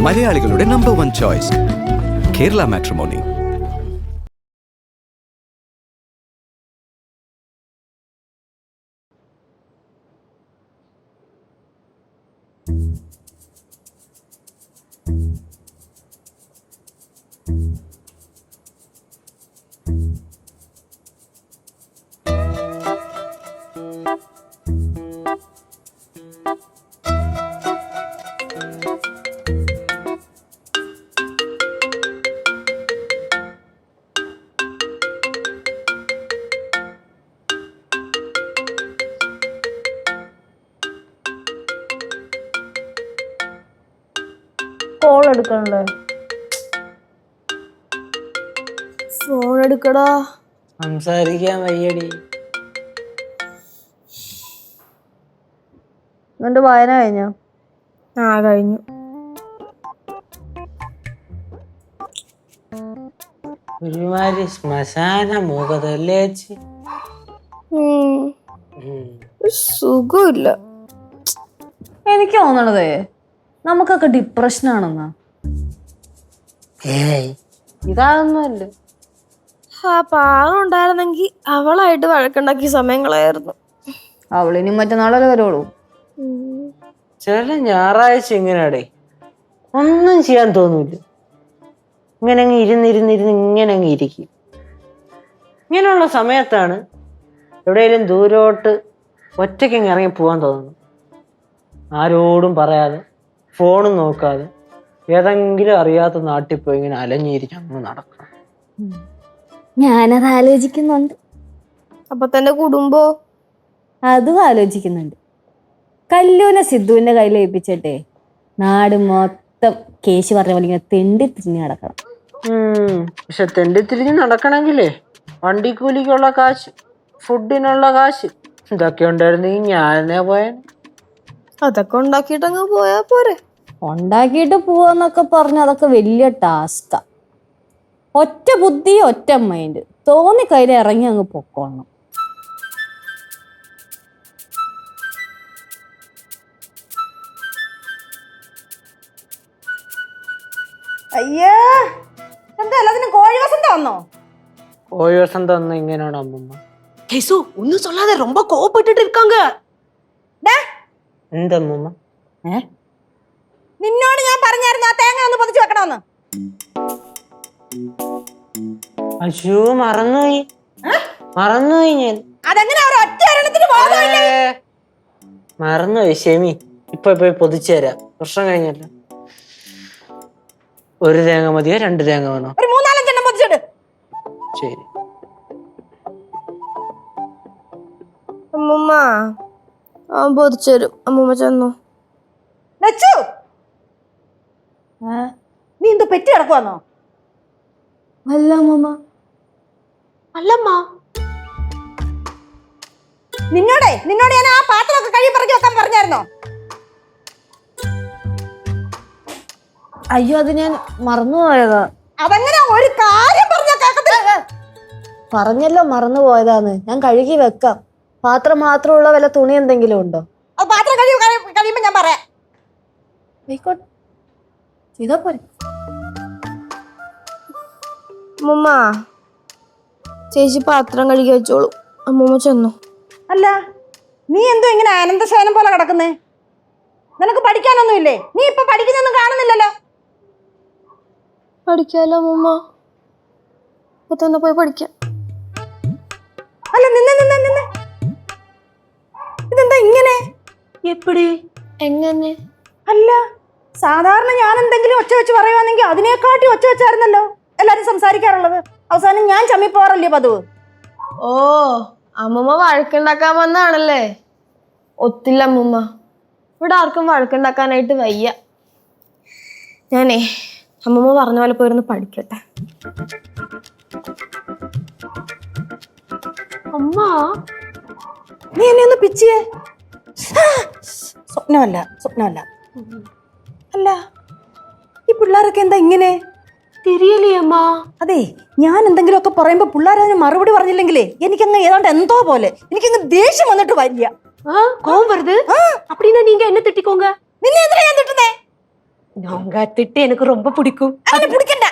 മലയാളികളുടെ number 1 choice Kerala matrimony. Phone എടുക്കണല്ലേ? Phone എടുക്കടാ. സംസാരിക്കാൻ വയ്യടി. എന്നിട്ട് വായന കഴിഞ്ഞോ? കഴിഞ്ഞു. ഒരുമാതിരി ശ്മശാന മൂകതല്ലേ ചേച്ചി? സുഖമില്ല. എനിക്ക് തോന്നണതേ നമുക്കൊക്കെ ഡിപ്രഷൻ ആണെന്നാ. ഇതാതൊന്നുമല്ല. ആ പാവം ഉണ്ടായിരുന്നെങ്കി അവളായിട്ട് വഴക്കുണ്ടാക്കിയ സമയങ്ങളായിരുന്നു. അവളിനും മറ്റന്നാളല്ലേ വരുള്ളൂ. ചില ഞായറാഴ്ച ഇങ്ങനെയാടേ ഒന്നും ചെയ്യാൻ തോന്നൂല. ഇങ്ങനെ അങ്ങ് ഇരുന്നിരുന്നിരുന്ന് ഇങ്ങനെ അങ്ങ് ഇരിക്കും. ഇങ്ങനെയുള്ള സമയത്താണ് എവിടെയെങ്കിലും ദൂരോട്ട് ഒറ്റയ്ക്ക് ഇറങ്ങി പോകാൻ തോന്നുന്നു. ആരോടും പറയാതെ ഫോണും നോക്കാതെ ഏതെങ്കിലും അറിയാത്ത നാട്ടിൽ പോയി ഇങ്ങനെ അലഞ്ഞിരിച്ച് അങ്ങ് നടക്കണം. ഞാനത് ആലോചിക്കുന്നുണ്ട്. അപ്പൊ തന്റെ കുടുംബോ? അതും ആലോചിക്കുന്നുണ്ട്. കല്ലൂനെ സിദ്ധുവിന്റെ കയ്യിൽ ഏൽപ്പിച്ചിട്ടേ നാട് മൊത്തം കേശു പറഞ്ഞ പോലെ ഇങ്ങനെ തെണ്ടി തിരിഞ്ഞ് നടക്കണം. പക്ഷെ തെണ്ടി തിരിഞ്ഞ് നടക്കണമെങ്കിലേ വണ്ടിക്കൂലിക്കുള്ള കാശ്, ഫുഡിനുള്ള കാശ് ഇതൊക്കെ ഉണ്ടായിരുന്നെങ്കിൽ ഞാനെന്നെ പോയാൻ. അതൊക്കെ ഉണ്ടാക്കിയിട്ടങ്ങ് പോയാ പോരെ. ഉണ്ടാക്കിയിട്ട് പോവാന്നൊക്കെ പറഞ്ഞ അതൊക്കെ വലിയ ടാസ്കാ. ഒറ്റ ബുദ്ധി ഒറ്റ മൈൻഡ് തോന്നി കയ്യിൽ ഇറങ്ങി അങ്ങ് പൊക്കോണം. അയ്യോ, എന്താ എല്ലാത്തിനും കോഴി വസന്ത വന്നോ? കോഴി വസന്തം ഒന്നും ഇങ്ങനെയാണ് അമ്മമ്മ. ഒന്നും சொல்லாத, ரொம்ப கோவப்பட்டுட்டு இருக்காங்க. എന്തമ്മമ്മ? നിന്നോട് ഞാൻ പറഞ്ഞായിരുന്നു ആ തേങ്ങ ഒന്ന് പൊതിച്ചു വെക്കണമെന്ന്. അയ്യോ, മറന്നുപോയി ഞാൻ. അതെങ്ങനെ ഒറ്റ ഒരെണ്ണത്തിന് മറന്നുപോയി, ക്ഷമി. ഇപ്പൊ പോയി പൊതിച്ചു തരാം. പ്രശ്നം കഴിഞ്ഞല്ലോ. ഒരു തേങ്ങ മതിയോ 2 തേങ്ങ വേണോ? ഒരു 3-4 എണ്ണം പൊതിച്ചിട്ട്. ശരി അമ്മൂമ്മ പൊതിച്ചു തരും. അമ്മൂമ്മ ചെന്നു. നീ എന്തോ പെറ്റി കിടക്കുവാന്നോ? അല്ല അമ്മൂമ്മ. അല്ലമ്മ, നിന്നോട് ഞാൻ ആ പാത്രമൊക്കെ കഴുകി പറക്കി വെക്കാൻ പറഞ്ഞായിരുന്നോ? അയ്യോ, അത് ഞാൻ മറന്നുപോയതാ. അതെങ്ങനെ ഒരു കാര്യം പറഞ്ഞാ കേക്കത്തില്ല. പറഞ്ഞല്ലോ മറന്നുപോയതാന്ന്. ഞാൻ കഴുകി വെക്കാം. പാത്രം മാത്രമുള്ള വല്ല തുണി എന്തെങ്കിലും ഉണ്ടോ? അത് പാത്രം കഴിയുമ്പോ ഞാൻ പറയാം. ആയിക്കോട്ടെ, ചെയ്താ പോരെ. അമ്മൂമ്മ, ചേച്ചി പാത്രം കഴുകി വെച്ചോളൂ. അമ്മൂമ്മ ചെന്നു. അല്ല, നീ എന്തോ ഇങ്ങനെ ആനന്ദശയനം പോലെ കിടക്കുന്നേ? നിനക്ക് പഠിക്കാനൊന്നുമില്ലേ? നീ ഇപ്പൊ പഠിക്കുന്നൊന്നും കാണുന്നില്ലല്ലോ. പഠിക്കാലോ അമ്മൂമ്മ, ഇപ്പൊ തന്നെ പോയി പഠിക്കാം. അല്ല, നിന്നെ ഇതെന്താ ഇങ്ങനെ? എപ്പടി? എങ്ങനെ? അല്ല, സാധാരണ ഞാൻ എന്തെങ്കിലും ഒച്ച വെച്ച് പറയുവാണെങ്കിൽ അതിനെക്കാട്ടി ഒച്ച വെച്ചായിരുന്നല്ലോ എല്ലാരും സംസാരിക്കാറുള്ളത്. അവസാനം ഞാൻ ചമ്മിപ്പോറല്ലേ പതിവ്. ഓ, അമ്മൂമ്മ വഴക്കുണ്ടാക്കാൻ വന്നാണല്ലേ? ഒത്തില്ല അമ്മൂമ്മ, ഇവിടെ ആർക്കും വഴക്കുണ്ടാക്കാനായിട്ട് വയ്യ. ഞാനേ അമ്മൂമ്മ പറഞ്ഞ പോലെ പോയിരുന്ന് പഠിക്കട്ടെ. അമ്മ, നീ എന്നെ ഒന്ന് പിച്ചിയേ. സ്വപ്നമല്ല. അല്ല, ഈ പിള്ളേരൊക്കെ എന്താ ഇങ്ങനെ? തിരിയല്ലേ അമ്മ? അതെ, ഞാൻ എന്തെങ്കിലുമൊക്കെ പറയുമ്പോ പിള്ളേർ അതിന് മറുപടി പറഞ്ഞില്ലെങ്കിലേ എനിക്കങ്ങ് ഏതാണ്ട് എന്തോ പോലെ, എനിക്കങ്ങ് ദേഷ്യം വന്നിട്ട് വരില്ല. கோவம் வருது அப்படின்னா நீங்க என்ன திட்டிக்கோங்க. നിന്നെ എന്തിനാ ഞാൻ തിട്ടുന്നേ? நான் கத்துட்டு எனக்கு ரொம்ப பிடிக்கும். അതിനെ പിടിക്കണ്ട.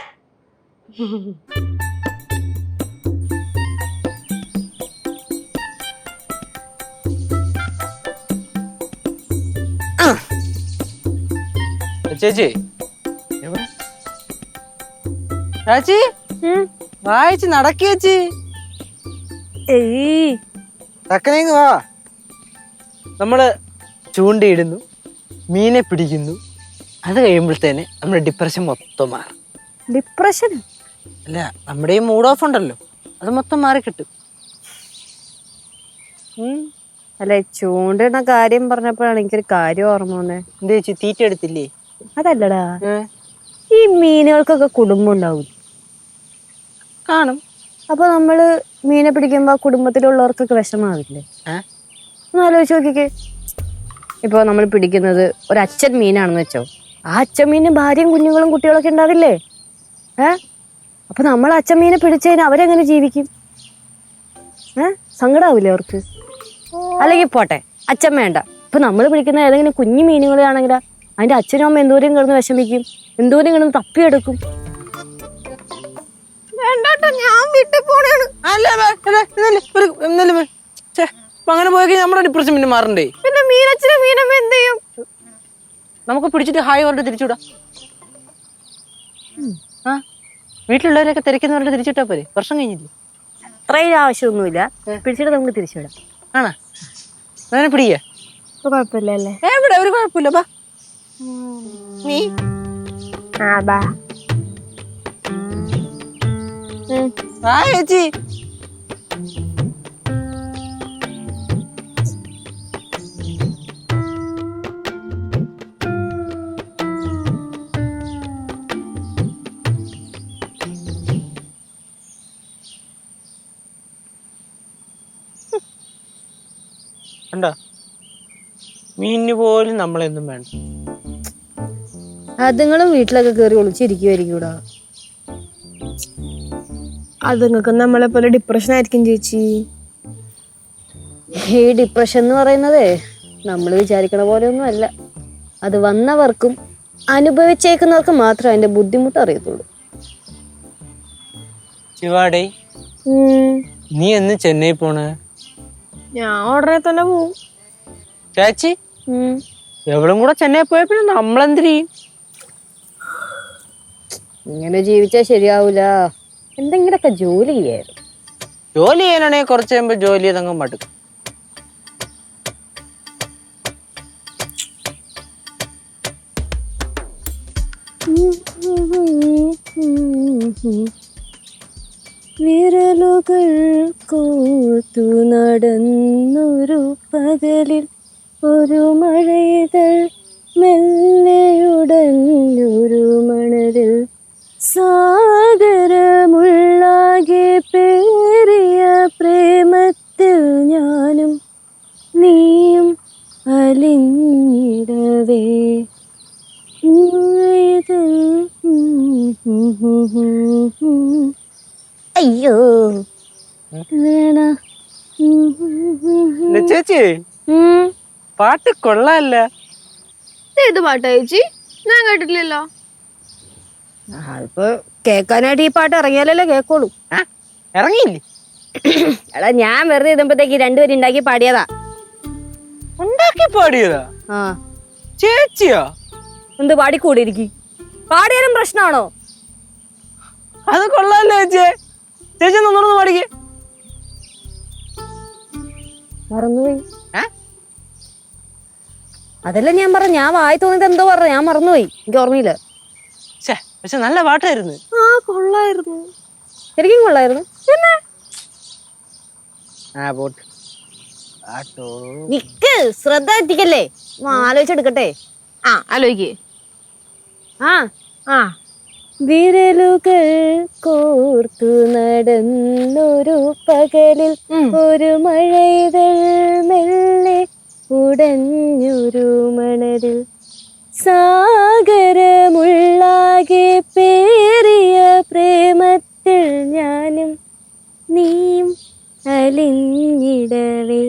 ചേച്ചി എവിടെ? ചേച്ചി വായിച്ച് നടക്കി ചേച്ചി. ഏയ് തക്കനേങ്ങ് വാ. നമ്മള് ചൂണ്ടയിടുന്നു, മീനെ പിടിക്കുന്നു. അത് കഴിയുമ്പോഴത്തേന് നമ്മുടെ ഡിപ്രഷൻ മൊത്തം മാറും. ഡിപ്രഷൻ അല്ല, നമ്മുടെ ഈ മൂഡ് ഓഫ് ഉണ്ടല്ലോ, അത് മൊത്തം മാറി കിട്ടും. അല്ലെ? ചൂണ്ടിടുന്ന കാര്യം പറഞ്ഞപ്പോഴാണ് എനിക്കൊരു കാര്യം ഓർമ്മ വന്നേ. എന്താ ചേച്ചി തീറ്റ എടുത്തില്ലേ? അതല്ലടാ, ഈ മീനുകൾക്കൊക്കെ കുടുംബം ഉണ്ടാവും. കാണും. അപ്പൊ നമ്മള് മീനെ പിടിക്കുമ്പോ കുടുംബത്തിലുള്ളവർക്കൊക്കെ വിഷമാവില്ലേ? ഒന്ന് ആലോചിച്ച് നോക്കിക്കേ. ഇപ്പൊ നമ്മൾ പിടിക്കുന്നത് ഒരച്ഛൻ മീനാണെന്ന് വെച്ചോ, ആ അച്ഛൻ മീന് ഭാര്യയും കുഞ്ഞുങ്ങളും കുട്ടികളൊക്കെ ഉണ്ടാവില്ലേ? അപ്പൊ നമ്മൾ അച്ഛൻ മീനെ പിടിച്ചതിന് അവരെങ്ങനെ ജീവിക്കും? സങ്കടാവില്ലേ അവർക്ക്? അല്ലെങ്കിൽ പോട്ടെ, അച്ഛൻ വേണ്ട, ഇപ്പൊ നമ്മൾ പിടിക്കുന്ന ഏതെങ്കിലും കുഞ്ഞു മീനുകളാണെങ്കിലാ അതിന്റെ അച്ഛനും അമ്മ എന്തോരം കിടന്ന് വിഷമിക്കും, എന്തോരം കിടന്ന് തപ്പിയെടുക്കും. ഞാൻ വീട്ടിൽ പോണേണ്. അങ്ങനെ പോയി നമ്മുടെ ഡിപ്രഷൻ പിന്നെ മാറണ്ടേ? പിന്നെ മീനച്ഛനും മീനമ്മ എന്ത് ചെയ്യും? നമുക്ക് പിടിച്ചിട്ട് ഹായ് പറഞ്ഞിട്ട് തിരിച്ചുവിടാം. വീട്ടിലുള്ളവരൊക്കെ തിരക്കുന്നവരുടെ തിരിച്ചിട്ടാ പോരെ? വർഷം കഴിഞ്ഞില്ലേ? അത്രയും ആവശ്യമൊന്നുമില്ല, പിടിച്ചിട്ട് നമുക്ക് തിരിച്ചുവിടാം. ആണോ? അങ്ങനെ പിടിക്ക. കുഴപ്പമില്ലല്ലേ? എവിടെ ഒരു കുഴപ്പമില്ല. ബാ നീ ചേച്ചി. കണ്ടോ, മീനിന് പോലും നമ്മളെന്നും വേണ്ട. അതുങ്ങളും വീട്ടിലൊക്കെ കയറി ഒളിച്ചിരിക്കുമായിരിക്കൂടാ. അതുങ്ങൾക്ക് നമ്മളെ പോലെ ഡിപ്രഷൻ ആയിരിക്കും ചേച്ചി. ഈ ഡിപ്രഷൻ എന്ന് പറയുന്നതേ നമ്മൾ വിചാരിക്കണ പോലെ ഒന്നും അല്ല. അത് വന്നവർക്കും അനുഭവിച്ചേക്കുന്നവർക്കും മാത്രമേ അതിന്റെ ബുദ്ധിമുട്ട് അറിയത്തുള്ളൂ. ശിവാടേ, നീ എന്ന് ചെന്നൈ പോണ്? ഞാൻ ഉടനെ തന്നെ പോവും. ചേച്ചി എവളും കൂടെ ചെന്നൈ പോയ പിന്നെ നമ്മളെന്തിരി? ഇങ്ങനെ ജീവിച്ചാൽ ശരിയാവൂല. എന്തെങ്കിലുമൊക്കെ ജോലി ചെയ്യായിരുന്നു. ജോലി ചെയ്യാനാണെങ്കിൽ കുറച്ച് കഴിയുമ്പോ ജോലി ചെയ്തങ്ങ് മടുക്കും. വിരലുകൾ കോർത്തു നടന്നൊരു പകലിൽ ഒരു മഴയിതൾ മെല്ലെയുടഞ്ഞൊരു മണലിൽ സാഗരമുള്ളാകെ പേറിയ പ്രേമത്തിൽ ഞാനും നീയും അലിഞ്ഞിടവേ. അയ്യോ ചേച്ചി പാട്ട് കൊള്ളാല്ല. ഏത് പാട്ടാ ചേച്ചി? ഞാൻ കേട്ടിട്ടില്ലല്ലോ. ഇപ്പൊ കേക്കാനായിട്ട് ഈ പാട്ട് ഇറങ്ങിയാലല്ലേ കേക്കോളൂ. ഇറങ്ങിയില്ലേ? എടാ, ഞാൻ വെറുതെ ഇടുമ്പോഴത്തേക്ക് രണ്ടുപേരും ഉണ്ടാക്കി പാടിയതാ. ഉണ്ടാക്കി പാടിയതാ? ചേച്ചിയാ? എന്ത് പാടിക്കൂടിയിരിക്കും? പാടിയാലും പ്രശ്നമാണോ? അത് കൊള്ളാല്ലേ ചേച്ചി. ചേച്ചി ഒന്നൊന്ന് പാടിക്കേ. മറന്നുപോയി. അതല്ല ഞാൻ പറഞ്ഞു, ഞാൻ വായി തോന്നിയത് എന്തോ പറഞ്ഞു, ഞാൻ മറന്നുപോയി, എനിക്ക് ഓർമ്മയില്ല. പക്ഷെ നല്ല പാട്ടായിരുന്നു. കൊള്ളായിരുന്നു, ശരിക്കും കൊള്ളായിരുന്നു. പിന്നെ നിക്ക്, ശ്രദ്ധ എത്തിക്കല്ലേ, ആലോചിച്ചെടുക്കട്ടെ. ആലോചിക്കേ. വിരലുകൾ കോർത്തു നടന്നൊരു പകലിൽ ഒരു മഴയിതൾ മെല്ലെ ഉടഞ്ഞൊരു മണലിൽ സാഗരമുള്ളാകെ പേറിയ പ്രേമത്തിൽ ഞാനും നീയും അലിഞ്ഞിടവേ.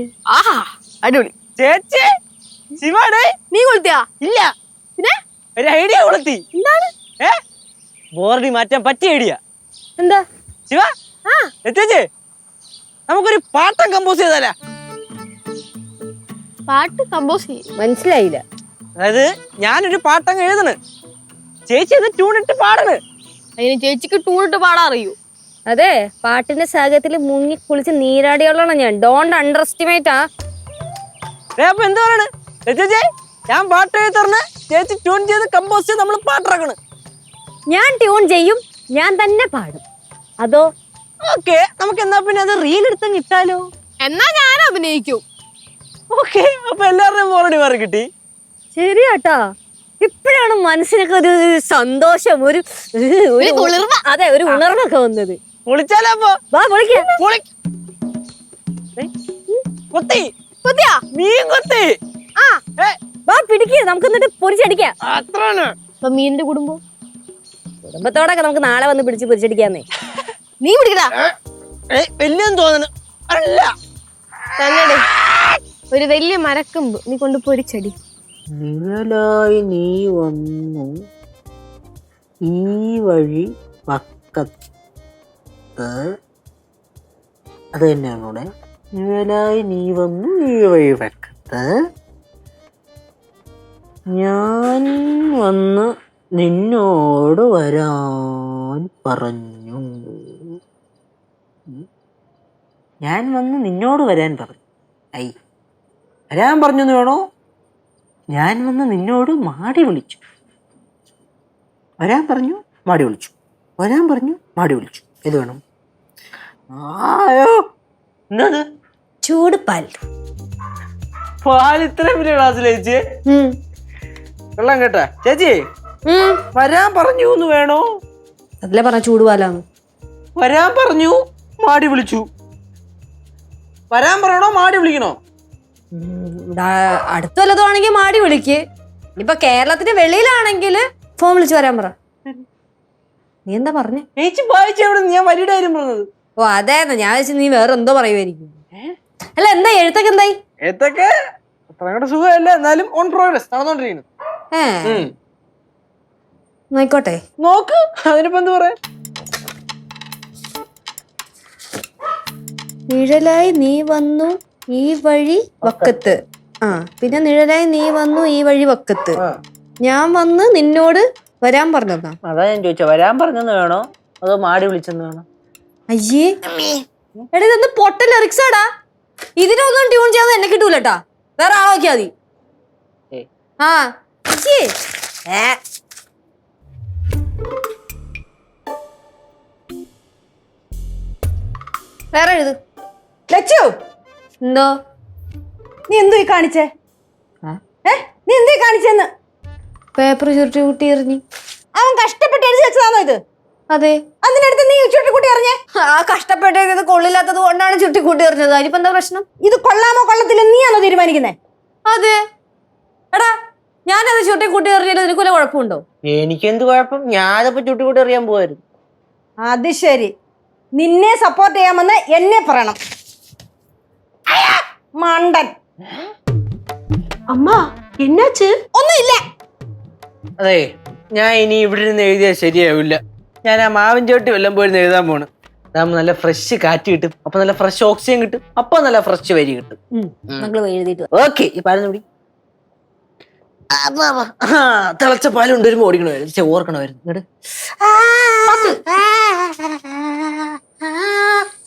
അടിപൊളി ചേച്ചി. ശിവാടേ, നീ കൊളുത്തിയാ? ഇല്ല, പിന്നെ ഒരു ഐഡിയ കൊളുത്തി. കിട്ടി. ബോർഡി മാറ്റാൻ പറ്റിയ ഐഡിയ. എന്താ ശിവ, ചേച്ചി നമുക്കൊരു പാട്ടം കമ്പോസ് ചെയ്താലാ? പാട്ട് കമ്പോസ് ചെയ്യും. മനസ്സിലായില്ല. അതായത് ഞാനൊരു പാട്ടങ്ങ് എഴുതണ്, ചേച്ചി അത് ട്യൂണിട്ട് പാടണ്. അതിന് ചേച്ചിക്ക് ടൂണിട്ട് പാടാൻ അറിയൂ? അതെ, പാട്ടിന്റെ സാഗരത്തിൽ മുങ്ങി കുളിച്ച് നീരാടിയോളാണ് ഞാൻ. Don't under estimate. അപ്പൊ എന്താ പറയണ് ചേച്ചി? ഞാൻ പാട്ട് എഴുതി തരണേ, ചേച്ചി ട്യൂൺ ചെയ്ത് കമ്പോസ് ചെയ്ത് നമ്മൾ പാട്ടിറക്കണ്. ഞാൻ ട്യൂൺ ചെയ്യും, ഞാൻ തന്നെ പാടും. അതോ? ഓക്കെ, നമുക്ക് എന്നാ പിന്നെ അത് റീൽ എടുത്തങ്ങ് ഇട്ടാലോ? എന്നാ ഞാൻ അഭിനയിക്കും. ഓക്കെ, അപ്പൊ എല്ലാവരുടെയും ബോറടി മാറി കിട്ടി. ശരിയാട്ടാ, ഇപ്പോഴാണ് മനസ്സിനൊക്കെ ഒരു സന്തോഷം, ഒരു കുളിർമ. അതെ, ഒരു ഉണർവൊക്കെ വന്നത്. വിളിച്ചാലോ? അപ്പൊ വാ വിളിക്കാം. കൊത്തി കുത്തിയാ? മീൻ കൊത്തി. വാ പിടിക്കുക, നമുക്ക് എന്നിട്ട് പൊരിച്ചടിക്കാം. അത്രാണ്. അപ്പൊ മീനിന്റെ കുടുംബം കുടുംബത്തോടൊക്കെ നമുക്ക് നാളെ വന്ന് പിടിച്ച് പൊരിച്ചടിക്കാന്നേ. നീ പിടിക്കടാ. വലിയെന്ന് തോന്നുന്നു. അല്ല, തന്നെ ഒരു വലിയ മരക്കമ്പ് നീ കൊണ്ട് പൊരിച്ചടി. നിഴലായി നീ വന്നു ഈ വഴി വക്കത്ത്. അത് തന്നെയാണ് ഇവിടെ. നിഴലായി നീ വന്നു ഈ വഴി വക്കത്ത്, ഞാൻ വന്ന് നിന്നോട് വരാൻ പറഞ്ഞു. ഞാൻ വന്ന് നിന്നോട് വരാൻ പറഞ്ഞു. ഐ, വരാൻ പറഞ്ഞെന്ന് വേണോ? ഞാൻ വന്ന് നിന്നോട് മാടി വിളിച്ചു. വരാൻ പറഞ്ഞു, മാടി വിളിച്ചു. വരാൻ പറഞ്ഞു, മാടി വിളിച്ചു. ഇത് വേണം. ആയോ, എന്താ ചൂട് പാൽ. പാൽ ഇത്രയും വലിയ ഗ്ലാസ്സിൽ ചേച്ചി വെള്ളം കേട്ടാ? ചേച്ചി വരാൻ പറഞ്ഞു എന്ന് വേണോ? അതിലെ പറഞ്ഞ ചൂട് പാലാന്ന്. വരാൻ പറഞ്ഞു, മാടി വിളിച്ചു. വരാൻ പറയണോ മാടി വിളിക്കണോ? അടുത്ത വല്ലതുവാണെങ്കിൽ മാടി വിളിക്ക്. ഇപ്പൊ കേരളത്തിന്റെ വെളിയിലാണെങ്കിൽ ഫോൺ വിളിച്ച് വരാൻ പറ. നീ എന്താ പറഞ്ഞേ? ചേച്ചി വായിച്ച എവിടെ? ഞാൻ വരിയുടെ കാര്യം പറഞ്ഞത്. ഓ അതേന്ന് ഞാൻ വെച്ച് നീ വേറെ എന്തോ പറയുമായിരിക്കും. അല്ല, എന്താ എഴുത്തൊക്കെ എന്തായി? എഴുത്തൊക്കെ അത്ര സുഖമല്ല, എന്നാലും ഓൺ പ്രോഗ്രസ് നടന്നോണ്ടിരിക്കുന്നു. ആയിക്കോട്ടെ, നോക്ക്. അതിനിപ്പോ എന്ത് പറയാ? നിഴലായി നീ വന്നു ഈ വഴി വക്കത്ത്. പിന്നെ നിഴലായി നീ വന്നു ഈ വഴി വക്കത്ത്, ഞാൻ വന്ന് നിന്നോട് വരാൻ പറഞ്ഞതാ. അതാ ഞാൻ ചോദിച്ച, വരാൻ പറഞ്ഞെന്ന് വേണോ അതോ മാടി വിളിച്ചെന്ന് വേണോ? അയ്യേ, എടാ ഇതൊന്ന് പൊട്ട ലിറിക്സാടാ. ഇതിനൊന്നും ട്യൂൺ ചെയ്യാതെ എന്നെ കിട്ടൂലട്ടാ. വേറെ ആളെ നോക്കിയാ മതി. വേറെ എഴുത്. ലച്ചു, എന്തോ? നീ എന്തോ ഈ കാണിച്ചേ? നീ എന്തോ കാണിച്ചെന്ന്? പേപ്പർ ചുരുട്ടി കൂട്ടി എറിഞ്ഞു. അവൻ കഷ്ടപ്പെട്ട് എഴുതി വെച്ചതാണോ ഇത്? അതെ. അതിനടുത്ത് നീ ചുരുട്ടി കൂട്ടി എറിഞ്ഞേ? ആ കഷ്ടപ്പെട്ട് ഇത് കൊള്ളില്ലാത്തത് കൊണ്ടാണ് ചുരുട്ടി കൂട്ടി എറിഞ്ഞത്. അതിനിപ്പോ എന്താ പ്രശ്നം? ഇത് കൊള്ളാമോ കൊള്ളത്തില്ല നീയാണോ തീരുമാനിക്കുന്നേ? അതെ. എടാ, ഞാനത് ചുരുട്ടി കൂട്ടി എറിഞ്ഞാൽ നിനക്ക് വല്ല കുഴപ്പമുണ്ടോ? എനിക്കെന്ത് കുഴപ്പം? ഞാനപ്പോ ചുട്ടിക്കൂട്ടി എറിയാൻ പോവായിരുന്നു. അത് ശരി, നിന്നെ സപ്പോർട്ട് ചെയ്യാമെന്ന് എന്നെ പറയണം. മണ്ടൻ. அம்மா என்னாச்சு? ഒന്നുമില്ല. അതെ, ഞാൻ ഇനി ഇവിടെ നിന്ന് എഴുതിയാൽ ശരിയാവില്ല. ഞാൻ ആ മാവിൻ ചോട്ടി വല്ലം പോയിരുന്ന് എഴുതാൻ പോണ്. അതാകുമ്പോൾ നല്ല ഫ്രഷ് കാറ്റ് കിട്ടും, അപ്പൊ നല്ല ഫ്രഷ് ഓക്സിജൻ കിട്ടും, അപ്പൊ നല്ല ഫ്രഷ് വരി കിട്ടും. എഴുതിട്ട് ഓക്കെ, ഈ പാലൊന്നും പിടി. തിളച്ച പാല് കൊണ്ടുവരുമ്പോ ഓടിക്കണമായിരുന്നു, ഓർക്കണമായിരുന്നു. ഇങ്ങോട്ട്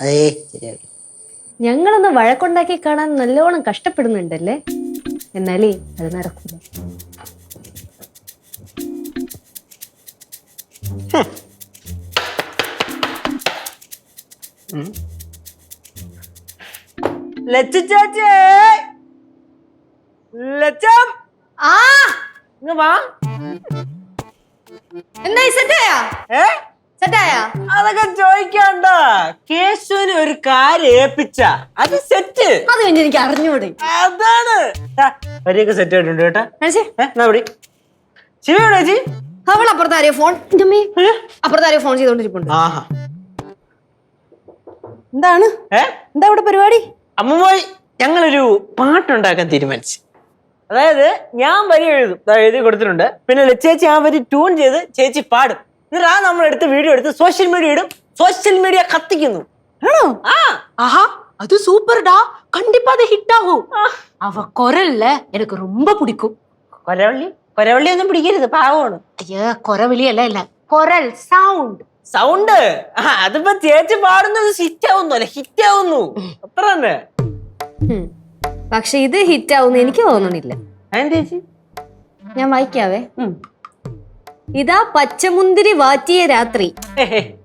അതേ ശരിയാവില്ല. ഞങ്ങളൊന്ന് വഴക്കുണ്ടാക്കി കാണാൻ നല്ലോണം കഷ്ടപ്പെടുന്നുണ്ടല്ലേ, എന്നാലേ അത് നടക്കൂല. എന്തായി, സെറ്റായാ? സെറ്റായാ? അതൊക്കെ ചോദിക്കണ്ട. കേശുവിന് ഒരു കാര്യം ഏൽപ്പിച്ച അത് സെറ്റ്. അത് കഴിഞ്ഞ് എനിക്ക് അറിഞ്ഞൂടെ. അതാണ് വരിയൊക്കെ സെറ്റ് ആയിട്ടുണ്ട് കേട്ടാ. ശിവയുടെ ചേച്ചി അവൾ അപ്പുറത്താരെയോ ഫോൺ ചെയ്തോണ്ടിരിപ്പുണ്ട്. എന്താണ് എന്താ ഇവിടെ പരിപാടി? അമ്മൂമ്മ, ഞങ്ങളൊരു പാട്ടുണ്ടാക്കാൻ തീരുമാനിച്ചു. അതായത് ഞാൻ വരി എഴുതും, എഴുതി കൊടുത്തിട്ടുണ്ട്. പിന്നെ ചേച്ചി ആ വരി ട്യൂൺ ചെയ്ത് ചേച്ചി പാടും. എന്നിട്ട് ആ നമ്മൾ എടുത്ത് വീഡിയോ എടുത്ത് സോഷ്യൽ മീഡിയ ഇടും. സോഷ്യൽ മീഡിയ കത്തിക്കുന്നു. ആണോ? ആ ஆஹா அது சூப்பர்டா, கண்டிப்பா அது ஹிட் ஆகும். அவ குரல்ல எனக்கு ரொம்ப பிடிக்கும். കൊരവള്ളി ഒന്നും പിടിക്കരുത്, പാവമാണ്. ஐயா குரவெளி எல்லாம் இல்ல, குரல் சவுண்ட். സൗണ്ട് അതിപ്പോ ചേച്ചി പാടുന്നത് ഹിറ്റ് ആവുന്നു അല്ലെ, ഹിറ്റ് ആവുന്നു അത്ര തന്നെ. പക്ഷെ ഇത് ഹിറ്റ് ആവുന്ന എനിക്ക് തോന്നണില്ല. ചേച്ചി ഞാൻ വായിക്കാവേ. ഇതാ പച്ചമുന്തിരി വാറ്റിയ രാത്രി.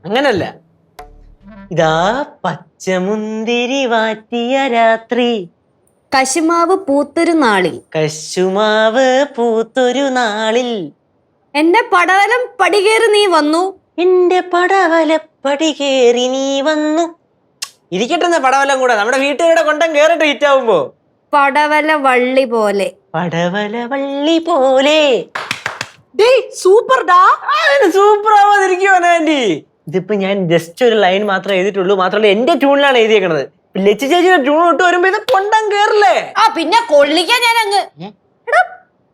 അങ്ങനല്ല, ഇതാ പച്ചമുന്തിരി വാറ്റിയ രാത്രി, കശുമാവ് പൂത്തൊരു നാളിൽ, കശുമാവ് പൂത്തൊരു നാളിൽ, എന്റെ പടവലം പടികേറി നീ വന്നു, എന്റെ പടവലപ്പടി കേറി നീ വന്നു. ഇരിക്കട്ടെ പടവലം കൂടെ, നമ്മുടെ വീട്ടുകാരുടെ കൊണ്ടം കേറിട്ട് ഹിറ്റ് ആവുമ്പോ. പടവല വള്ളി പോലെ, പടവല വള്ളി പോലെ. டேய் சூப்பர்டா. സൂപ്പർ ആവാതിരിക്കുവോ ആന്റി? ഇതിപ്പോ ഞാൻ ജസ്റ്റ് ഒരു ലൈൻ മാത്രമേ എഴുതിയിട്ടുള്ളൂ. മാത്രമല്ല എന്റെ ട്യൂണിലാണ് എഴുതിയേക്കണത്. ലച്ചു ചേച്ചിയുടെ ട്യൂൺ ഇട്ട് വരുമ്പോ ഇത് കൊണ്ടം കേറില്ലേ? ആ പിന്നെ കൊള്ളിക്കാൻ ഞാൻ അങ്ങ്. എടാ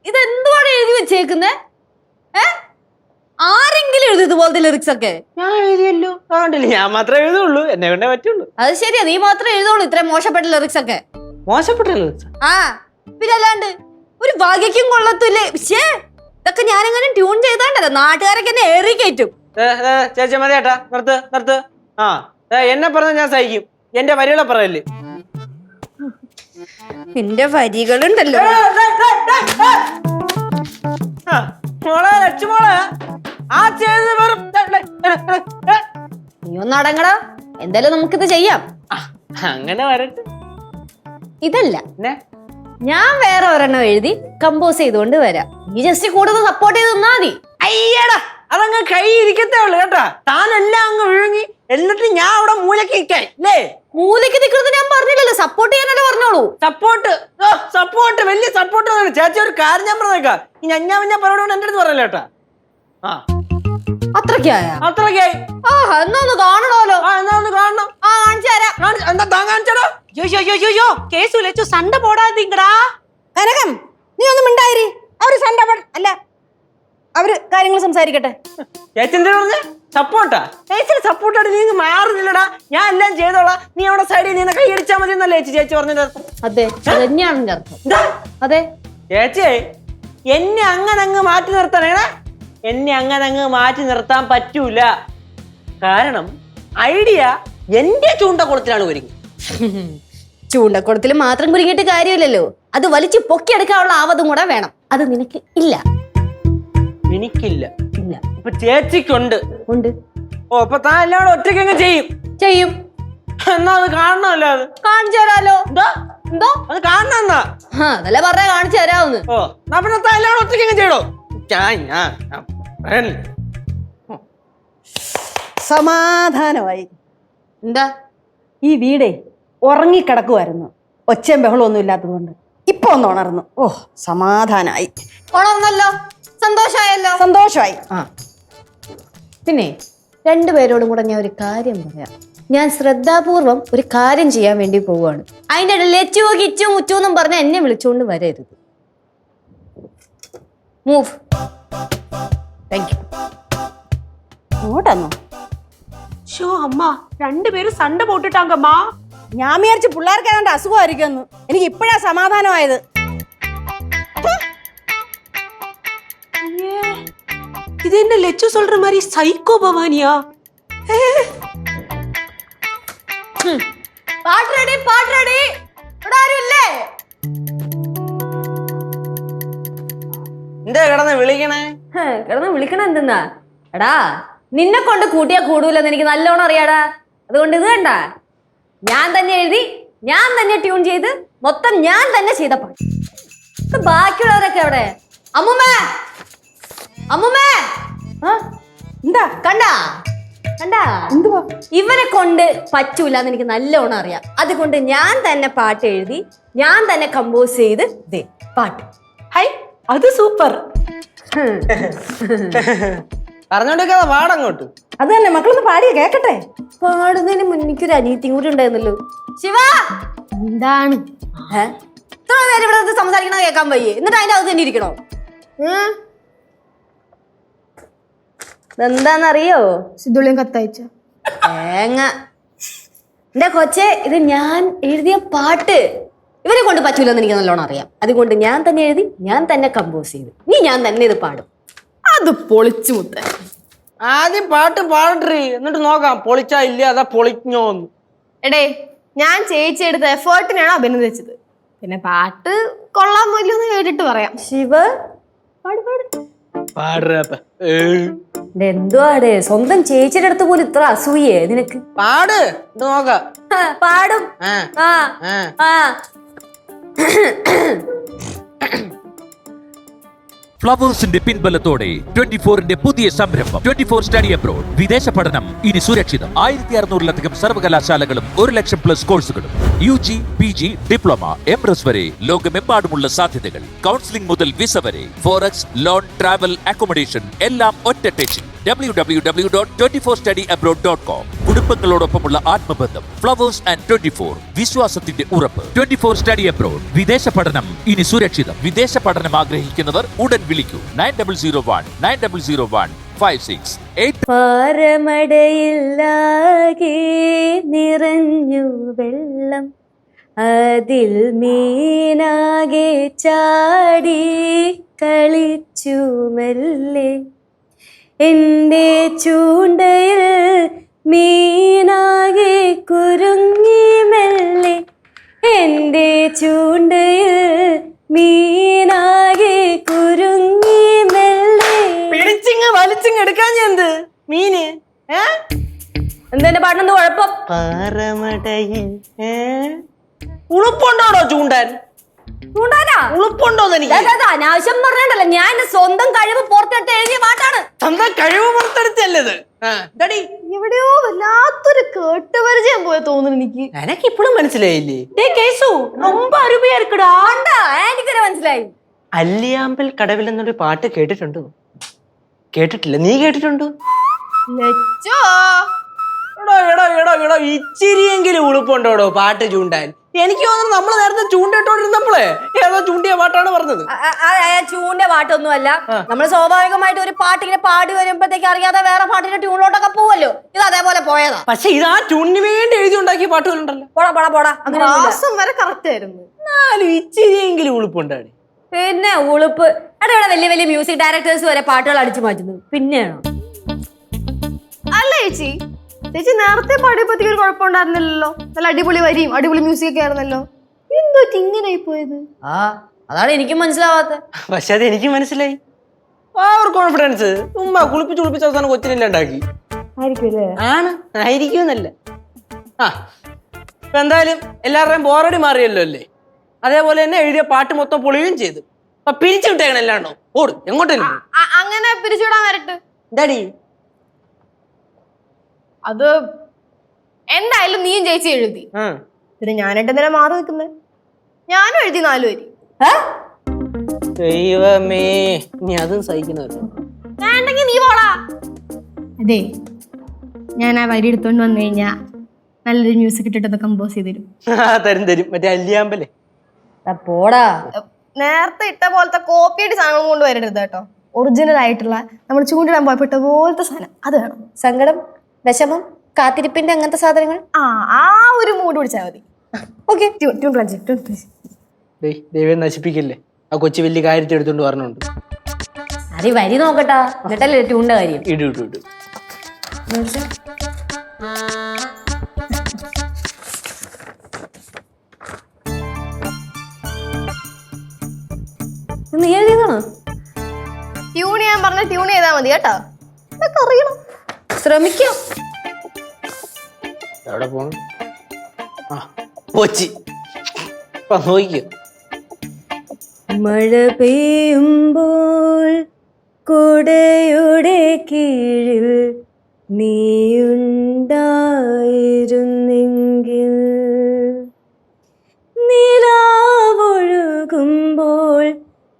ഇതെന്തുവാണ് എഴുതി വെച്ചേക്കുന്നേ? ആരെങ്കിലും എഴുതി ഇതുപോലത്തെ ലിറിക്സ് ഒക്കെ? ഞാൻ എഴുതിയല്ലോ, അതുകൊണ്ടില്ല ഞാൻ മാത്രമേ എഴുതുള്ളൂ, എന്നെ കൊണ്ടേ പറ്റുള്ളൂ. അത് ശരിയാ, നീ മാത്രമേ എഴുതുള്ളൂ ഇത്രയും മോശപ്പെട്ട ലിറിക്സ് ഒക്കെ. മോശപ്പെട്ടല്ലോ. ആ പിന്നെ അല്ലാണ്ട് ഒരു ഭാഗ്യക്കും കൊള്ളത്തില്ലേ. പക്ഷേ ഇതൊക്കെ ഞാനെങ്ങനെ ട്യൂൺ ചെയ്താണ്ടല്ലോ നാട്ടുകാരൊക്കെ എന്നെ ഏറി കയറ്റും. ചേച്ചി മതി ചേട്ടാ, നിർത്ത്. ആ എന്നെ പറഞ്ഞ ഞാൻ സഹിക്കും, എന്റെ വരികളെ പറയല്ലേ. നിന്റെ വരികളുണ്ടല്ലോ. മോളെ ലക്ഷ്മോളെ ആ ചെയ്ത് നീ ഒന്ന് അടങ്ങടാ. എന്തായാലും നമുക്കിത് ചെയ്യാം. അങ്ങനെ വരട്ടെ. ഇതല്ല, ഞാൻ വേറെ ഒരെണ്ണം എഴുതി കമ്പോസ് ചെയ്തുകൊണ്ട് വരാം. നീ ജസ്റ്റ് കൂടുതൽ സപ്പോർട്ട് ചെയ്ത് തന്നാ മതി. അയ്യടാ അതങ്ങ് കൈ ഇരിക്കത്തേ ഉള്ളു കേട്ടാ. താനെല്ലാം അങ്ങ് വിഴുങ്ങി എന്നിട്ട് ഞാൻ അവിടെ മൂലക്ക് നിൽക്കായി അല്ലേ? മൂലക്ക് നിൽക്കുന്നത് ഞാൻ പറഞ്ഞില്ലല്ലോ, സപ്പോർട്ട് ചെയ്യാനല്ലേ പറഞ്ഞോളൂ. സപ്പോർട്ട് വലിയ സപ്പോർട്ട്. ചേച്ചി ഒരു കാര്യം ഞാൻ പറഞ്ഞേക്കാം, ഈ ഞാൻ പറഞ്ഞോണ്ട് എന്റെ അടുത്ത് പറയല്ലോ കേട്ടാ. ആ അത്രക്കായി. എന്നാ ഒന്ന് കാണണമല്ലോ. എന്നാ ഒന്ന് കാണണം. ആ കാണിച്ചു തരാം. എന്താ താൻ കാണിച്ചടോ? യോ കേസു ലച്ചു സണ്ട പോടാതീങ്കടാ. കനകം നീ ഒന്നും മിണ്ടായിരി. അവര് സണ്ട അല്ല, അവര് കാര്യങ്ങൾ സംസാരിക്കട്ടെ. ചേച്ചി എന്താ പറഞ്ഞ സപ്പോർട്ടാ? ചേച്ചിയുടെ സപ്പോർട്ടായിട്ട് നീ മാറുന്നില്ലടാ. ഞാൻ എല്ലാം ചെയ്തോളാം, നീ അവിടെ സൈഡിൽ നിന്ന് കൈ അടിച്ചാൽ മതി എന്നല്ലേ ചേച്ചി പറഞ്ഞത്? അതെ, അതന്നെയാണ് എന്റെ അർത്ഥം. അതെ ചേച്ചി എന്നെ അങ്ങനെ അങ്ങ് മാറ്റി നിർത്തണേടാ. എന്നെ അങ്ങനെ അങ്ങ് മാറ്റി നിർത്താൻ പറ്റൂല. കാരണം ഐഡിയ എന്റെ ചൂണ്ടക്കുളത്തിലാണ് ഒരുങ്ങി. ചൂണ്ടക്കുളത്തിൽ മാത്രം കുരുങ്ങിയിട്ട് കാര്യമില്ലല്ലോ, അത് വലിച്ചു പൊക്കിയെടുക്കാനുള്ള ആവതും കൂടെ വേണം. അത് നിനക്ക് ഇല്ല. എനിക്കില്ല. ഇപ്പൊ ചേച്ചിക്കുണ്ട്. ഉണ്ട്. ഓ അപ്പൊ താൻ എല്ലാവരും ഒറ്റയ്ക്ക് അങ്ങ് ചെയ്യും. എന്നാ അത് കാണണമല്ലോ. അത് കാണിച്ചു തരാലോ. എന്തോ അത് കാണണം എന്നാ? അതല്ലേ പറഞ്ഞ കാണിച്ചു തരാമെന്ന്. ഓ പിന്നെ താൻ എല്ലാവരും ഒറ്റയ്ക്ക് അങ്ങ് ചെയ്യണോ? സമാധാനമായി. എന്താ ഈ വീടേ ഉറങ്ങിക്കിടക്കുമായിരുന്നു, ഒച്ചയും ബഹളവും ഒന്നും ഇല്ലാത്തതുകൊണ്ട്. ഇപ്പൊ ഒന്ന് ഉണർന്നു. ഓ സമാധാനായി. ഉണർന്നല്ലോ, സന്തോഷമായി. പിന്നെ രണ്ടുപേരോടും കൂടെ ഞാൻ ഒരു കാര്യം പറയാം. ഞാൻ ശ്രദ്ധാപൂർവം ഒരു കാര്യം ചെയ്യാൻ വേണ്ടി പോവുകയാണ്. അതിൻ്റെ ഇടയിൽ ലച്ചു കിച്ചു മുച്ചു എന്നും പറഞ്ഞ എന്നെ വിളിച്ചുകൊണ്ട് വരരുത്. മൂവ്. Thank you. ഓടാന്നോ? ஷோ அம்மா ரெண்டு பேரும் சண்டை போட்டுட்டாங்கம்மா. ഞാൻ വിചാരിച്ചു പിള്ളേർക്ക് ഏതാണ്ട് അസുഖമായിരിക്കുമെന്ന്. എനിക്ക് ഇപ്പോഴാ സമാധാനമായത്. இது என்ன லெச்சு சொல்ற மாதிரி சைக்கோ பவானியா? പാട്ട് റെഡി. ഇവിടെ ആരുമില്ലേ? എന്താ കിടന്ന് വിളിക്കണേ? കിടന്ന് വിളിക്കണ എന്തെന്നാ? എടാ നിന്നെ കൊണ്ട് കൂട്ടിയാ കൂടൂലെന്ന് എനിക്ക് നല്ലോണം അറിയാടാ. അതുകൊണ്ട് ഇത് കണ്ട, ഞാൻ തന്നെ എഴുതി, ഞാൻ തന്നെ ട്യൂൺ ചെയ്ത്, മൊത്തം ഞാൻ തന്നെ ചെയ്ത പാട്ട്. ബാക്കിയുള്ളവരൊക്കെ എവിടെ? അമ്മുമ്മേ എന്താ കണ്ടാ ഇവരെ കൊണ്ട് പറ്റൂലെന്ന് എനിക്ക് നല്ലോണം അറിയാം. അതുകൊണ്ട് ഞാൻ തന്നെ പാട്ട് എഴുതി, ഞാൻ തന്നെ കമ്പോസ് ചെയ്ത് ദേ പാട്ട്. ഹൈ അത് സൂപ്പർ. പറഞ്ഞോണ്ടിരിക്കാതെ പാടങ്ങോട്ട്. അത് തന്നെ, മക്കളൊന്ന് പാടിയ കേക്കട്ടെ. പാടുന്നതിന് മുന്നിക്കൊരു അനിയത്തിയും കൂടി ഉണ്ടായിരുന്നല്ലോ. ശിവ എന്താണ്? ഇത്ര പേര് ഇവിടെ സംസാരിക്കണ കേൾക്കാൻ വയ്യേ, എന്നിട്ട് അതിന്റെ അകത്ത് തന്നെ ഇരിക്കണോ? ഇതെന്താന്നറിയോ? സിദ്ധുള്ളിയും കത്തയച്ച തേങ്ങ. എന്റെ കൊച്ചെ, ഇത് ഞാൻ എഴുതിയ പാട്ട്. ഇവരെ കൊണ്ട് പറ്റൂലെന്ന് എനിക്ക് നല്ലോണം അറിയാം. അതുകൊണ്ട് ഞാൻ തന്നെ എഴുതി, ഞാൻ തന്നെ കമ്പോസ് ചെയ്തു. നീ ഞാൻ തന്നെ ഇത് പാടും. അത് പൊളിച്ചു മുത്ത. ആദ്യം പാട്ട് പാടട്ടെ, എന്നിട്ട് നോക്കാം പൊളിച്ചാ ഇല്ല അതാ പൊളിഞ്ഞോന്ന്. എടേ, ഞാൻ ചേച്ചി എടുത്ത എഫേർട്ടിനാണ് അഭിനന്ദിച്ചത്. പിന്നെ പാട്ട് കൊള്ളാമോ ഇല്ലെന്ന് കേട്ടിട്ട് പറയാം. ശിവ, പാട് പാട്. എന്തുവാടേ, സ്വന്തം ചേച്ചിയുടെ അടുത്ത് പോലും ഇത്ര അസൂയേ നിനക്ക്? പാട്, ഇത് നോക്കാം. പാടും. ആ ആ ഫ്ലവേഴ്സിന്റെ പിൻബലത്തോടെ 24ന്റെ പുതിയ സംരംഭം 24 സ്റ്റഡി അബ്രോഡ്. വിദേശ പഠനം ഇനി സുരക്ഷിതം. 1600-ലധികം സർവകലാശാലകളും 1,00,000+ കോഴ്സുകളും. UG, PG, ഡിപ്ലോമ, MRS വരെ ലോകമെമ്പാടുമുള്ള സാധ്യതകൾ. കൗൺസിലിംഗ് മുതൽ വിസ വരെ. ഫോറക്സ്, ലോൺ, ട്രാവൽ, അക്കോമഡേഷൻ എല്ലാം ഒറ്റ ടെച്ചിൽ. www.24studyabroad.com. കുടുംബങ്ങളോടൊപ്പമുള്ള ആത്മബന്ധം. ഫ്ലവേഴ്സ് ആൻഡ് 24, വിശ്വാസത്തിന്റെ ഉറപ്പ്. 24 സ്റ്റഡി അബ്രോഡ്. വിദേശ പഠനം ഇനി സുരക്ഷിതം. വിദേശ പഠനം ആഗ്രഹിക്കുന്നവർ ഉടൻ വിളിക്കൂ 9001-9001-56. പാറമടയില്ലാകെ നിറഞ്ഞു വെള്ളം, അതിൽ മീനാകെ ചാടി കളിച്ചു മെല്ലെ. എന്റെ ചൂണ്ടയിൽ മീനാകെ കുരുങ്ങി മെല്ലെ. എന്റെ ചൂണ്ടയിൽ മീനാകെ കുരുങ്ങി മെല്ലെ. പിടിച്ചിങ് വലിച്ചിങ് എടുക്കാൻ എന്ത് മീന്? എന്തെന്റെ പാട്ടിനെന്ത് കുഴപ്പം? പാറമടയിൽ ഉളുപ്പുണ്ടോടോ ചൂണ്ടാൻ? ചൂണ്ടാനാ ഉളുപ്പുണ്ടോന്ന് എനിക്ക് അനാവശ്യം പറഞ്ഞല്ലോ. ഞാൻ എന്റെ സ്വന്തം കഴിവ് പുറത്തെടുത്ത് എഴുതിയ പാട്ടാണ്. സ്വന്തം കഴിവ് പുറത്തെടുത്തല്ലത്. എവിടെയോ വല്ലാത്തൊരു കേട്ടുപരിചയം പോയ തോന്നുന്നു എനിക്ക്. എനക്ക് ഇപ്പോഴും മനസ്സിലായില്ലേ? എനിക്കൊരു മനസ്സിലായി. അല്ലിയാമ്പൽ കടവിൽ എന്നൊരു പാട്ട് കേട്ടിട്ടുണ്ടോ? കേട്ടിട്ടില്ല. നീ കേട്ടിട്ടുണ്ടോ? ലച്ചോ, എടോ ഇച്ചിരിയെങ്കിലും ഉളുപ്പുണ്ടോടോ പാട്ട് ചൂണ്ടാൻ? എനിക്ക് തോന്നുന്നു നമ്മൾ നേരത്തെ ചൂണ്ടിട്ടോണ്ടിരുന്നപ്പോഴേ ഏതോ ചൂണ്ടിയ പാട്ടാണ് പറഞ്ഞത്. ചൂണ്ട പാട്ടൊന്നുമല്ല. നമ്മൾ സ്വാഭാവികമായിട്ട് ഒരു പാട്ട് ഇങ്ങനെ പാടി വരുമ്പോഴത്തേക്ക് അറിയാതെ വേറെ പാട്ടിന്റെ ട്യൂണിലോട്ടൊക്കെ പോവല്ലോ. ഇത് അതേപോലെ പോയതാ. പക്ഷെ ഇത് ആ ട്യൂണിന് വേണ്ടി എഴുതി ഉണ്ടാക്കിയ പാട്ടുകളുണ്ടല്ലോ. പോടാ അങ്ങനെ വരെ കറക്റ്റ് ആയിരുന്നു. എന്നാലും ഇച്ചിരിയെങ്കിലും ഉളുപ്പുണ്ടാണ്. പിന്നെ ഉളുപ്പ്. ഇവിടെ വലിയ വലിയ മ്യൂസിക് ഡയറക്ടേഴ്സ് വരെ പാട്ടുകൾ അടിച്ചു മാറ്റുന്നത് പിന്നെയാണോ? അല്ല ചേച്ചി, ചേച്ചി നേരത്തെ പാടിയപ്പോഴത്തേക്ക് ഒരു കുഴപ്പമുണ്ടായിരുന്നില്ലല്ലോ. നല്ല അടിപൊളി വരിയും അടിപൊളി മ്യൂസിക് ഒക്കെ ആയിരുന്നല്ലോ. എന്തോ ഇങ്ങനെ ആയി പോയത്? അതാണ് എനിക്കും മനസ്സിലാവാത്ത. പക്ഷെ അത് എനിക്ക് മനസ്സിലായി. ആ ഒരു കോൺഫിഡൻസ് ഉമ്മ കുളിപ്പിച്ച് അവസാനം കൊച്ചിനില്ലാണ്ടാക്കി. ആയിരിക്കുമെന്നല്ല. ഇപ്പൊ എന്തായാലും എല്ലാവരുടെയും ബോറടി മാറിയല്ലോ അല്ലേ? അതേപോലെ തന്നെ എഴുതിയ പാട്ട് മൊത്തം പൊളിയുകയും ചെയ്തു. അപ്പൊ പിരിച്ചു വിട്ടേക്കണം എല്ലാണ്ടോ. ഓട് എങ്ങോട്ടേലും. അങ്ങനെ പിരിച്ചുവിടാൻ വരട്ടെ. ഡാഡി, അത് എന്തായാലും നീയും ചേച്ചി എഴുതി. പിന്നെ ഞാനായിട്ട് എന്തിനാ മാറി നിൽക്കുന്നത്? ഞാനും എഴുതി 4 വരി. ദൈവമേ, നീ അതും സഹിക്കുന്നവരോ? വേണ്ടെങ്കിൽ നീ പോടാ. അതെ, ഞാൻ ആ വരി എടുത്തോണ്ട് വന്നു കഴിഞ്ഞാ നല്ലൊരു മ്യൂസിക് ഇട്ടിട്ട് കമ്പോസ് ചെയ്ത് തരും. തരും. മറ്റേ അല്ലിയാമ്പലേ. പോടാ. നേരത്തെ ഇട്ട പോലത്തെ കോപ്പിയായിട്ട് സാധനങ്ങൾ കൊണ്ട് വരരുത് കേട്ടോ. ഒറിജിനൽ ആയിട്ടുള്ള നമ്മൾ ചൂണ്ടിടാൻ പോയപ്പെട്ട പോലത്തെ സാധനം അത് വേണം. സങ്കടം, വിഷമം, കാത്തിരിപ്പിന്റെ അങ്ങനത്തെ സാധനങ്ങൾ. ആ ഒരു മൂഡ് പിടിച്ചാൽ മതി. ഓക്കെ. ദൈവം നശിപ്പിക്കില്ലേ? ആ കൊച്ചു വലിയ കാര്യത്തിൽ എടുത്തോണ്ട് പറഞ്ഞോണ്ട്. അത് വരി നോക്കട്ടാ, എന്നിട്ടല്ലേ ട്യൂണിന്റെ കാര്യം. ഇടു നീ എഴുതിയതാണോ? ട്യൂൺ ചെയ്യാൻ പറഞ്ഞ ട്യൂൺ ചെയ്താൽ മതി കേട്ടോ. ഇതൊക്കെ അറിയണം. ശ്രമിക്കാം. എവിടെ പോണു? കൊച്ചി നോക്കിയോ? മഴ പെയ്യുമ്പോൾ കുടയുടെ കീഴിൽ നീയുണ്ടായിരുന്നെങ്കിൽ, നിലാവൊഴുകുമ്പോൾ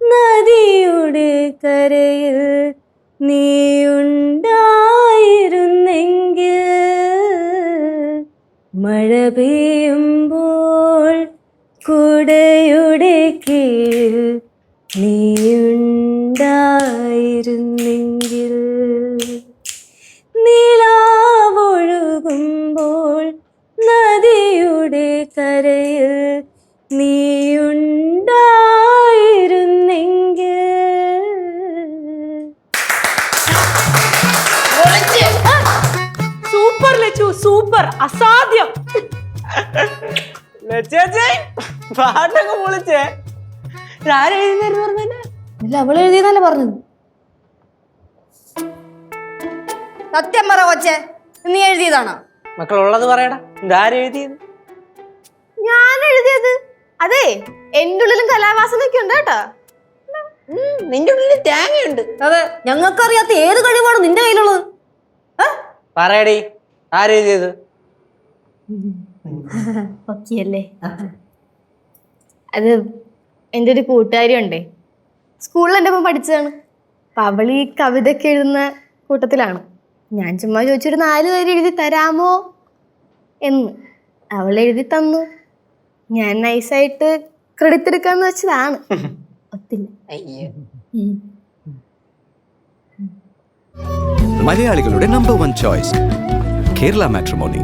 നദിയുടെ കരയിൽ നീയുണ്ടായിരുന്നെങ്കിൽ, മഴ പെയ്യുമ്പോൾ കുട കുടയുടെ കീഴിൽ നീയുണ്ടായിരുന്നെങ്കിൽ നിലാവൊഴുകുമ്പോൾ നദിയുടെ കരയിൽ നീയുണ്ടായിരുന്നെങ്കിൽ. സൂപ്പർ ലച്ചു, സൂപ്പർ, അസാധ്യം. പാട്ടൊക്കെ പൊളിച്ചേ. ആരെഴുതുന്നേരം പറഞ്ഞേ? ഇല്ല, അവൾ എഴുതിയെന്നല്ലേ പറഞ്ഞത്. സത്യം പറ കൊച്ചേ, നീ എഴുതിയതാണോ? മക്കളുള്ളത് പറയടാ. ഇതാരെഴുതിയത്? ഞാൻ എഴുതിയത്. അതെ, എന്റെ ഉള്ളിലും കലാവാസനൊക്കെ ഉണ്ട് കേട്ടോ. നിന്റെ ഉള്ളിൽ തേങ്ങയുണ്ട്. അതെ, ഞങ്ങൾക്കറിയാത്ത ഏത് കഴിവാണ് നിന്റെ കയ്യിലുള്ളത്? പറയടി, ആരെഴുതിയത്? ഓക്കെയല്ലേ? അത് എൻ്റെ ഒരു കൂട്ടുകാരി ഉണ്ടേ, സ്കൂളിൽ എൻ്റെ ഒപ്പം പഠിച്ചതാണ്. അപ്പൊ അവൾ ഈ കവിതയൊക്കെ എഴുതുന്ന കൂട്ടത്തിലാണ്. ഞാൻ ചുമ്മാ ചോദിച്ചൊരു 4 വരി എഴുതി തരാമോ എന്ന്. അവൾ എഴുതി തന്നു. ഞാൻ നൈസായിട്ട് ക്രെഡിറ്റ് എടുക്കാന്ന് വെച്ചതാണ്. ഒത്തില്ല. മലയാളികളുടെ നമ്പർ 1 ചോയ്സ് കേരള മാട്രിമോണി.